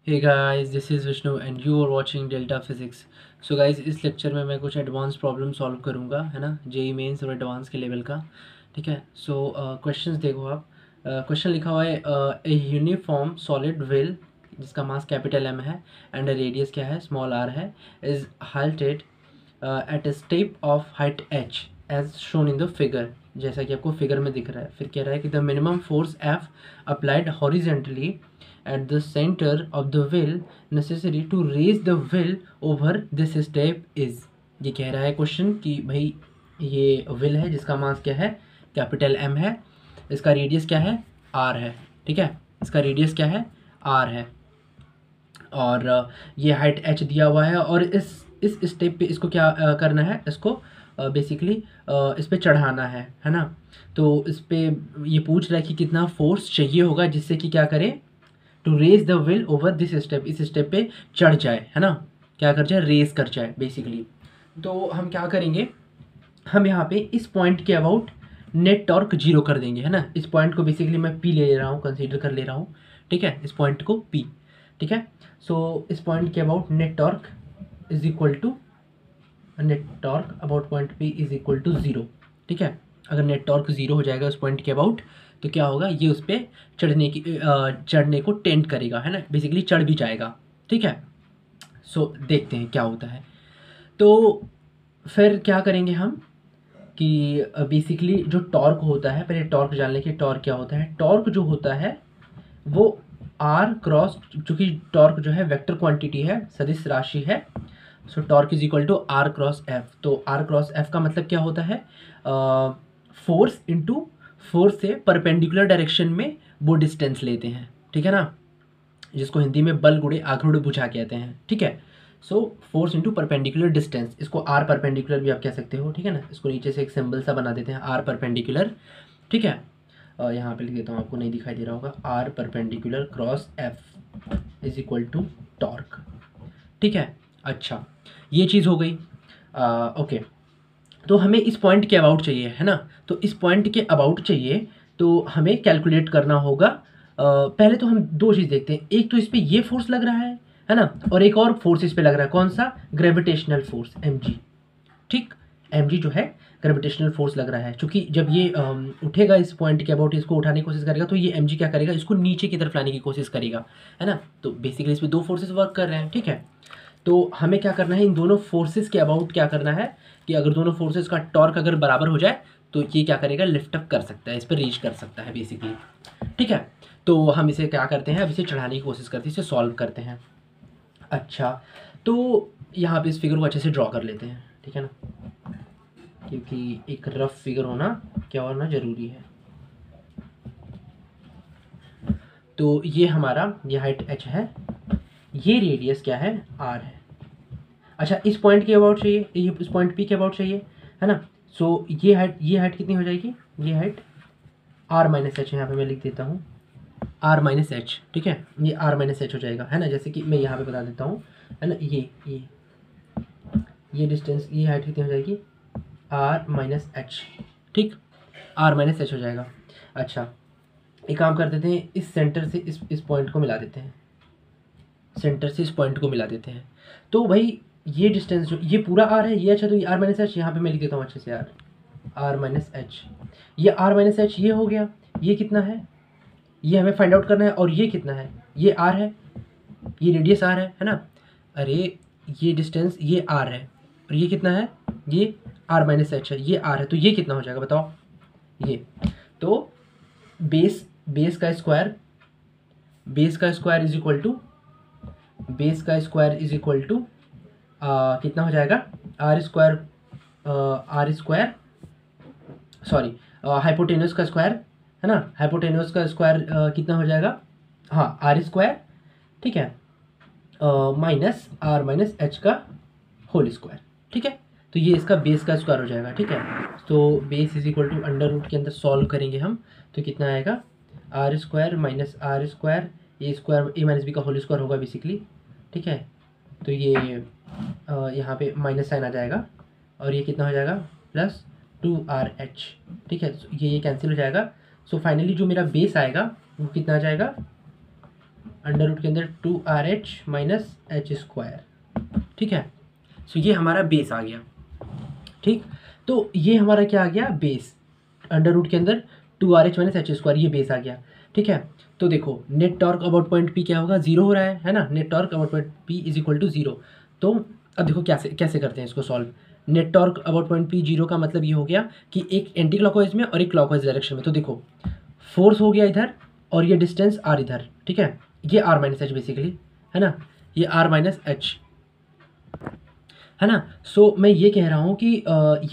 Hey guys, this is Vishnu and you are watching delta physics. So guys, इस lecture में मैं कुछ advance problem solve करूंगा, है ना, जेई मेंस और एडवांस के लेवल का। ठीक है। सो क्वेश्चंस देखो आप। क्वेश्चन लिखा हुआ है ए यूनिफॉर्म सॉलिड व्हील जिसका मास कैपिटल एम है एंड रेडियस क्या है, स्मॉल आर है, is halted at a step of height h as shown in the figure. जैसा कि आपको फिगर में दिख रहा है। फिर कह रहा है कि the minimum force F applied horizontally at the center of the wheel necessary to raise the wheel over this step is। ये कह रहा है क्वेश्चन कि भाई ये व्हील है जिसका मास क्या है, कैपिटल एम है, इसका रेडियस क्या है, आर है। ठीक है, इसका रेडियस क्या है, आर है, और ये हाइट एच दिया हुआ है। और इस स्टेप पे इसको क्या करना है, इसको बेसिकली इस पे चढ़ाना है ना। तो इस पे ये पूछ रहा है कि कितना फोर्स चाहिए होगा जिससे कि क्या करे, to raise the wheel over this step, इस स्टेप पे चढ़ जाए, है ना, क्या कर जाए, रेस कर जाए बेसिकली। तो हम क्या करेंगे, हम यहाँ पे इस पॉइंट के अबाउट नेट टॉर्क जीरो कर देंगे, है ना। इस पॉइंट को बेसिकली मैं पी ले रहा हूँ, कंसीडर कर ले रहा हूँ। ठीक है, इस पॉइंट को पी। ठीक है। सो इस पॉइंट के about net torque is equal to, net torque about point P is equal to zero. ठीक है। अगर नेट टॉर्क ज़ीरो हो जाएगा उस पॉइंट के अबाउट, तो क्या होगा, ये उस पर चढ़ने को टेंट करेगा, है ना, बेसिकली चढ़ भी जाएगा। ठीक है। सो देखते हैं क्या होता है। तो फिर क्या करेंगे हम कि बेसिकली जो टॉर्क होता है, पहले टॉर्क जान लें कि टॉर्क क्या होता है। टॉर्क जो होता है वो आर क्रॉस, चूँकि टॉर्क जो है वेक्टर क्वांटिटी है, सदिश राशि है। So torque is equal to R cross F. तो आर क्रॉस एफ का मतलब क्या होता है, फोर्स इंटू फोर्स से परपेंडिकुलर डायरेक्शन में वो डिस्टेंस लेते हैं। ठीक है ना, जिसको हिंदी में बल गुणे आघूर्ण भुजा कहते हैं। ठीक है। So force into perpendicular distance, इसको आर परपेंडिकुलर भी आप कह सकते हो। ठीक है ना, इसको नीचे से एक सिंबल सा बना देते हैं, आर परपेंडिकुलर। ठीक है। यहाँ पे लिख देता हूँ, आपको नहीं दिखाई दे रहा होगा, R perpendicular cross F is equal to torque. ठीक है। अच्छा, ये चीज़ हो गई। ओके, तो हमें इस पॉइंट के अबाउट चाहिए, है ना। तो इस पॉइंट के अबाउट चाहिए तो हमें कैलकुलेट करना होगा। पहले तो हम दो चीज़ देखते हैं, एक तो इस पर ये फोर्स लग रहा है ना, और एक और फोर्स इस पर लग रहा है, कौन सा, ग्रेविटेशनल फोर्स एम जी। ठीक, एम जी जो है ग्रेविटेशनल फोर्स लग रहा है। क्योंकि जब ये उठेगा इस पॉइंट के अबाउट, इसको उठाने की कोशिश करेगा, तो ये एम जी क्या करेगा, इसको नीचे की तरफ लाने की कोशिश करेगा, है ना। तो बेसिकली इस पर दो फोर्सेस वर्क कर रहे हैं। ठीक है। तो हमें क्या करना है, इन दोनों फोर्सेस के अबाउट क्या करना है कि अगर दोनों फोर्सेस का टॉर्क अगर बराबर हो जाए तो ये क्या करेगा, लिफ्ट अप कर सकता है, इस पर रीच कर सकता है बेसिकली। ठीक है। तो हम इसे क्या करते हैं, अब इसे चढ़ाने की कोशिश करते हैं, इसे सॉल्व करते हैं। अच्छा, तो यहाँ पे इस फिगर को अच्छे से ड्रॉ कर लेते हैं। ठीक है ना, क्योंकि एक रफ फिगर होना क्या होना ज़रूरी है। तो ये हमारा, ये हाइट h है, ये रेडियस क्या है, r है। अच्छा, इस पॉइंट के अबाउट चाहिए, ये इस पॉइंट p के अबाउट चाहिए, है ना। सो ये हाइट कितनी हो जाएगी, ये हाइट r माइनस एच, यहाँ पे मैं लिख देता हूँ r माइनस एच। ठीक है, ये r माइनस एच हो जाएगा, है ना। जैसे कि मैं यहाँ पे बता देता हूँ, है ना, ये डिस्टेंस, ये हाइट कितनी हो जाएगी, r माइनस एच। ठीक, r माइनस एच हो जाएगा। अच्छा, एक काम कर देते हैं, इस सेंटर से इस पॉइंट को मिला देते हैं, सेंटर से इस पॉइंट को मिला देते हैं। तो भाई ये डिस्टेंस जो ये पूरा आर है, ये अच्छा, तो ये आर माइनस एच यहाँ पे मैं लिख देता हूँ अच्छे से, आर माइनस एच। ये आर माइनस एच ये हो गया, ये कितना है, ये हमें फाइंड आउट करना है। और ये कितना है, ये आर है, ये रेडियस आर है ना। अरे ये डिस्टेंस ये आर है, और ये कितना है, ये आर माइनस एच है, ये आर है, तो ये कितना हो जाएगा बताओ, ये तो बेस का स्क्वायर, बेस का square is equal to, base का स्क्वायर इज इक्वल टू कितना हो जाएगा, आर स्क्वायर, सॉरी, हाइपोटेन्यूस का स्क्वायर, है ना। हाइपोटेन्यूस का स्क्वायर कितना हो जाएगा, हाँ, आर स्क्वायर। ठीक है, माइनस आर माइनस एच का होल स्क्वायर। ठीक है, तो ये इसका बेस का स्क्वायर हो जाएगा। ठीक है, तो base is equal to under root के अंदर सॉल्व करेंगे हम, तो कितना आएगा, R square minus R square, A square A minus B का होल स्क्वायर होगा बेसिकली। ठीक है, तो ये यहाँ पे माइनस साइन आ जाएगा, और ये कितना हो जाएगा, प्लस 2RH। ठीक है, ये कैंसिल हो जाएगा। सो फाइनली जो मेरा बेस आएगा वो कितना आ जाएगा, अंडर रूट के अंदर 2RH माइनस एच स्क्वायर, ठीक है। सो ये हमारा बेस आ गया, ठीक। तो ये हमारा क्या आ गया, बेस, अंडर रूट के अंदर 2RH माइनस एच स्क्वायर, ये बेस आ गया, ठीक है। तो देखो net torque about point P क्या होगा, जीरो हो रहा है ना, net torque about point P is equal to zero. तो अब देखो कैसे कैसे करते हैं इसको solve. Net torque about point P zero का मतलब ये हो गया कि एक एंटी क्लॉकवाइज में और एक क्लॉकवाइज डायरेक्शन में। तो देखो फोर्स हो गया इधर और ये डिस्टेंस आर इधर, ठीक है। ये आर माइनस एच बेसिकली, है ना, ये आर माइनस एच, है ना। सो मैं ये कह रहा हूँ कि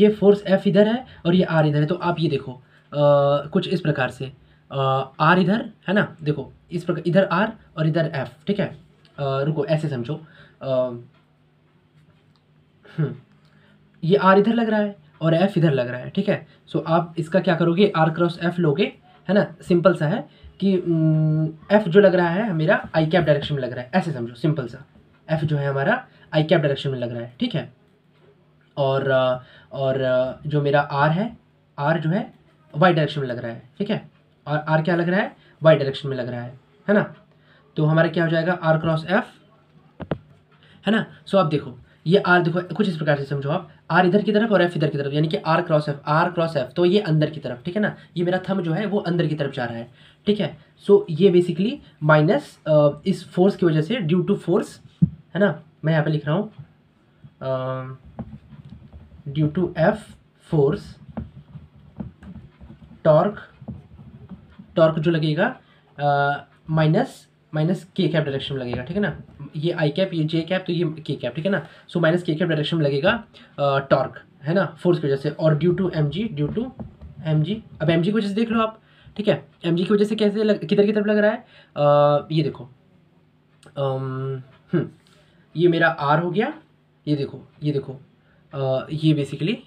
ये फोर्स एफ इधर है और ये आर इधर है। तो आप ये देखो कुछ इस प्रकार से, आर इधर है ना, देखो इस प्रकार, इधर आर और इधर एफ, ठीक है। रुको ऐसे समझो, ये आर इधर लग रहा है और एफ इधर लग रहा है, ठीक है। सो आप इसका क्या करोगे, आर क्रॉस एफ लोगे, है ना। सिंपल सा है कि एफ जो लग रहा है मेरा आई कैप डायरेक्शन में लग रहा है, ऐसे समझो, सिंपल सा। एफ जो है हमारा आई कैप डायरेक्शन में लग रहा है, ठीक है। और जो मेरा आर है, आर जो है वाई डायरेक्शन में लग रहा है, ठीक है। और आर क्या लग रहा है, वाई डायरेक्शन में लग रहा है ना। तो हमारा क्या हो जाएगा, आर क्रॉस एफ, है ना। सो आप देखो ये आर, देखो कुछ इस प्रकार से समझो आप, आर इधर की तरफ और एफ इधर की तरफ, यानी कि R cross F, R cross F, तो ये अंदर की तरफ, ठीक है ना। ये मेरा थंब जो है वो अंदर की तरफ जा रहा है, ठीक है। सो ये बेसिकली माइनस इस फोर्स की वजह से, ड्यू टू फोर्स, है ना, मैं यहाँ पे लिख रहा हूँ due to F force, torque जो लगेगा माइनस के कैप डायरेक्शन में लगेगा, ठीक है ना। ये आई कैप, ये जे कैप, तो ये के कैप, ठीक है ना। सो माइनस के कैप डायरेक्शन में लगेगा टॉर्क, है ना, फोर्स की वजह से। और ड्यू टू एम जी, अब एम जी की वजह से देख लो आप, ठीक है। एम जी की वजह से कैसे किधर की तरफ लग रहा है, ये देखो, ये मेरा आर हो गया, ये देखो ये बेसिकली।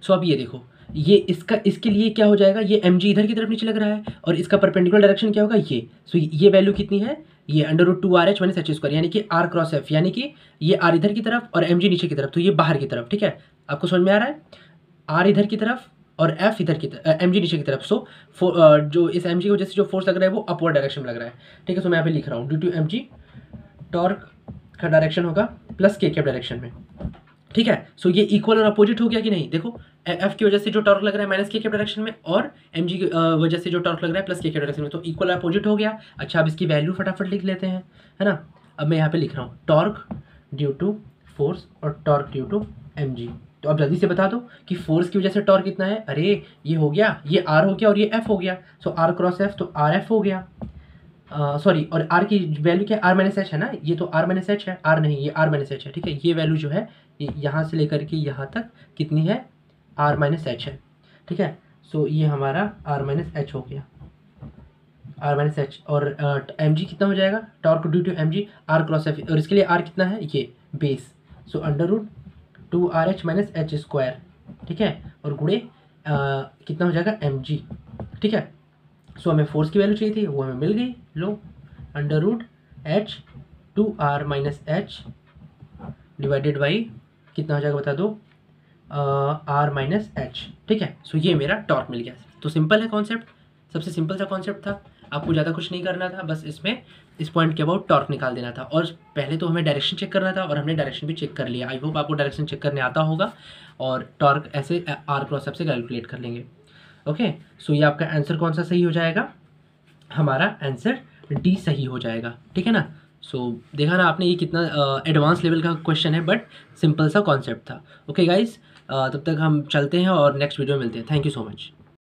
सो अब ये देखो, ये इसका, इसके लिए क्या हो जाएगा, ये एम जी इधर की तरफ नीचे लग रहा है और इसका परपेंडिकुलर डायरेक्शन क्या होगा, ये। सो ये वैल्यू कितनी है, ये under root 2RH minus H square, यानी कि आर क्रॉस एफ, यानी कि ये आर इधर की तरफ और एम जी नीचे की तरफ, तो ये बाहर की तरफ, ठीक है। आपको समझ में आ रहा है, आर इधर की तरफ और एफ इधर की तरफ, एम जी नीचे की तरफ। सो जो इस एम जी की वजह से जो फोर्स लग रहा है वो अपवर्ड डायरेक्शन में लग रहा है, ठीक है। सो मैं यहाँ पे लिख रहा हूँ due to M G, torque का डायरेक्शन होगा प्लस के कैप डायरेक्शन में, ठीक है। सो ये इक्वल और अपोजिट हो गया कि नहीं, देखो एफ की वजह से जो टॉर्क लग रहा है माइनस के कैप डायरेक्शन में, और एम जी की वजह से जो टॉर्क लग रहा है प्लस के कैप डायरेक्शन में, तो इक्वल और अपोजिट हो गया। अच्छा अब इसकी वैल्यू फटाफट लिख लेते हैं, है ना। अब मैं यहाँ पे लिख रहा हूँ टॉर्क ड्यू टू फोर्स और torque due to M G. तो अब जल्दी से बता दो कि फोर्स की वजह से टॉर्क कितना है, अरे ये हो गया, ये आर हो गया और ये एफ हो गया। सो आर क्रॉस एफ, तो आर एफ हो गया, सॉरी, और आर की वैल्यू क्या है, आर माइनस एच है ना, ये तो आर माइनस एच है, आर नहीं, ये आर माइनस एच है, ठीक है। ये वैल्यू जो है यहाँ से लेकर के यहाँ तक कितनी है, आर माइनस एच है, ठीक है। सो ये हमारा आर माइनस एच हो गया, आर माइनस एच। और एम जी कितना हो जाएगा, torque due to M G R cross F, और इसके लिए आर कितना है, ये base. So under root 2RH minus H square, ठीक है, और गुणे कितना हो जाएगा एम जी, ठीक है। सो हमें फोर्स की वैल्यू चाहिए थी, वो हमें मिल गई, लो under root H 2R minus H divided by कितना हो जाएगा बता दो, आर माइनस एच, ठीक है। सो ये मेरा टॉर्क मिल गया। तो सिंपल है कॉन्सेप्ट, सबसे सिंपल सा कॉन्सेप्ट था, आपको ज़्यादा कुछ नहीं करना था, बस इसमें इस पॉइंट के अबाउट टॉर्क निकाल देना था। और पहले तो हमें डायरेक्शन चेक करना था और हमने डायरेक्शन भी चेक कर लिया। आई होप आपको डायरेक्शन चेक करने आता होगा और टॉर्क ऐसे आर क्रॉस एफ से कैलकुलेट कर लेंगे। ओके, सो ये आपका आंसर कौन सा सही हो जाएगा, हमारा आंसर डी सही हो जाएगा, ठीक है ना। सो देखा ना आपने, ये कितना एडवांस लेवल का क्वेश्चन है बट सिंपल सा कॉन्सेप्ट था। ओके गाइज, तब तक हम चलते हैं और नेक्स्ट वीडियो में मिलते हैं। Thank you so much.